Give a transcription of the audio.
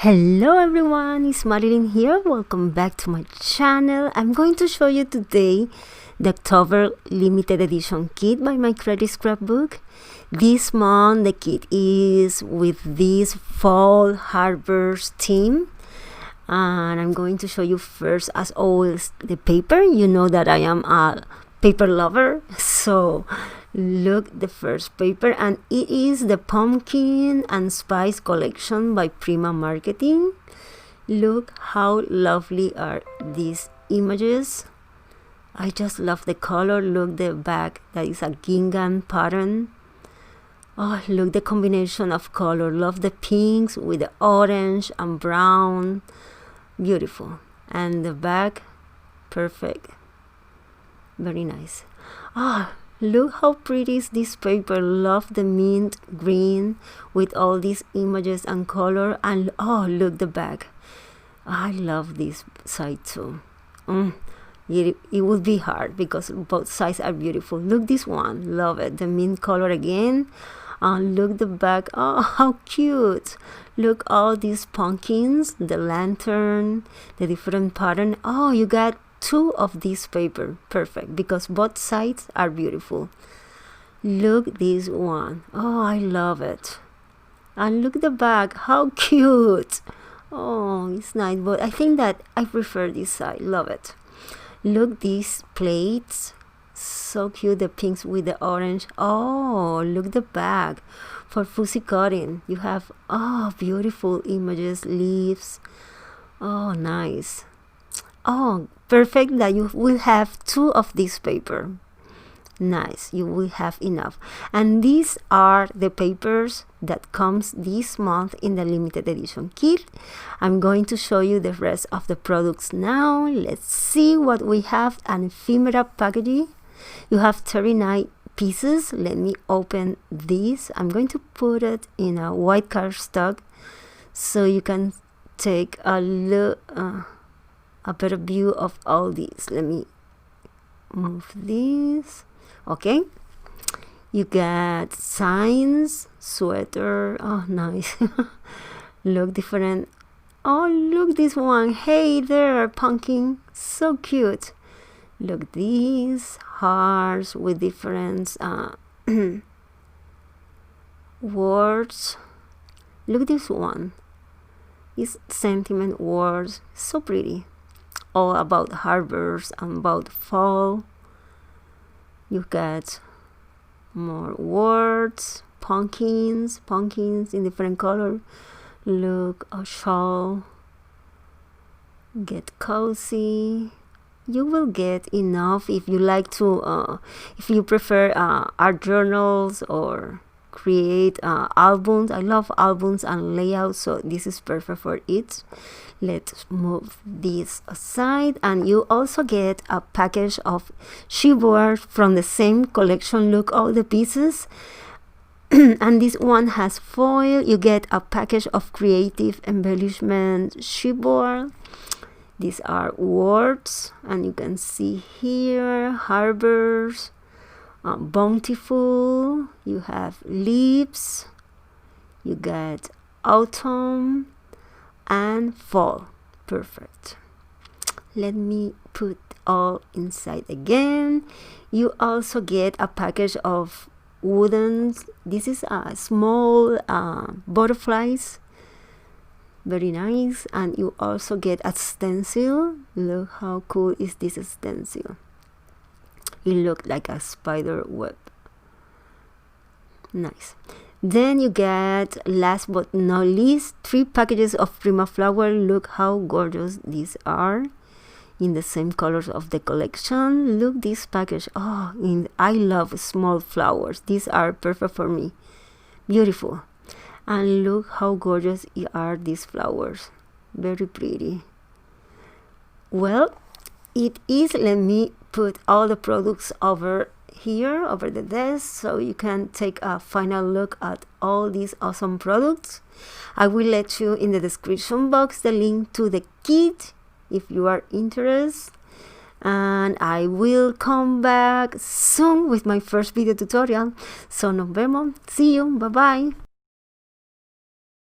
Hello everyone, it's Marilyn here. Welcome back to my channel. I'm going to show you today the October limited edition kit by my credit scrapbook. This month the kit is with this fall harbors theme, and I'm going to show you first, as always, the paper. You know that I am a paper lover, so look, the first paper, and it is the pumpkin and spice collection by Prima Marketing. Look how lovely are these images. I just love the color. Look, the back, that is a gingham pattern. Oh, look, the combination of color. Love the pinks with the orange and brown. Beautiful. And the back, perfect. Very nice. Ah, look how pretty is this paper. Love the mint green with all these images and color. And oh, look the back. I love this side too. It would be hard because both sides are beautiful. Look, this one, love it. The mint color again. Look the back. Oh, how cute. Look, all these pumpkins, the lantern, the different pattern. Oh, you got two of this paper. Perfect, because both sides are beautiful. Look this one. Oh, I love it. And look the back. How cute. Oh, it's nice, but I think that I prefer this side. Love it. Look, these plates. So cute, the pinks with the orange. Oh, look the back for fussy cutting. You have, oh, beautiful images, leaves. Oh, nice. Oh, perfect that you will have two of this paper. Nice, you will have enough. And these are the papers that comes this month in the limited edition kit. I'm going to show you the rest of the products now. Let's see what we have. An ephemera packaging. You have 39 pieces. Let me open this. I'm going to put it in a white cardstock so you can take a look, a better view of all these. Let me move this. Okay, you got signs, sweater. Oh, nice. Look, different. Oh, look, this one. Hey there, pumpkin. So cute. Look, these hearts with different words. Look, this one. It's sentiment words. So pretty. All about harbors and about fall. You got more words, pumpkins in different color. Look, a shawl. Get cozy. You will get enough if you like to, if you prefer art journals or create albums. I love albums and layouts, so this is perfect for it. Let's move this aside, and you also get a package of Shipwreck from the same collection. Look, all the pieces. And this one has foil. You get a package of creative embellishment Shipwreck. These are words, and you can see here harbors, bountiful. You have leaves. You get autumn and fall. Perfect. Let me put all inside again. You also get a package of wooden. This is a small butterflies. Very nice. And you also get a stencil. Look how cool is this stencil. It looks like a spider web. Nice. Then you get, last but not least, 3 packages of Prima Flower. Look how gorgeous these are, in the same colors of the collection. Look, this package. Oh, I love small flowers. These are perfect for me. Beautiful. And look how gorgeous are these flowers. Very pretty. Well, it is. Let me put all the products over here, over the desk, so you can take a final look at all these awesome products. I will let you in the description box the link to the kit if you are interested, and I will come back soon with my first video tutorial. So nos vemos. See you. Bye bye.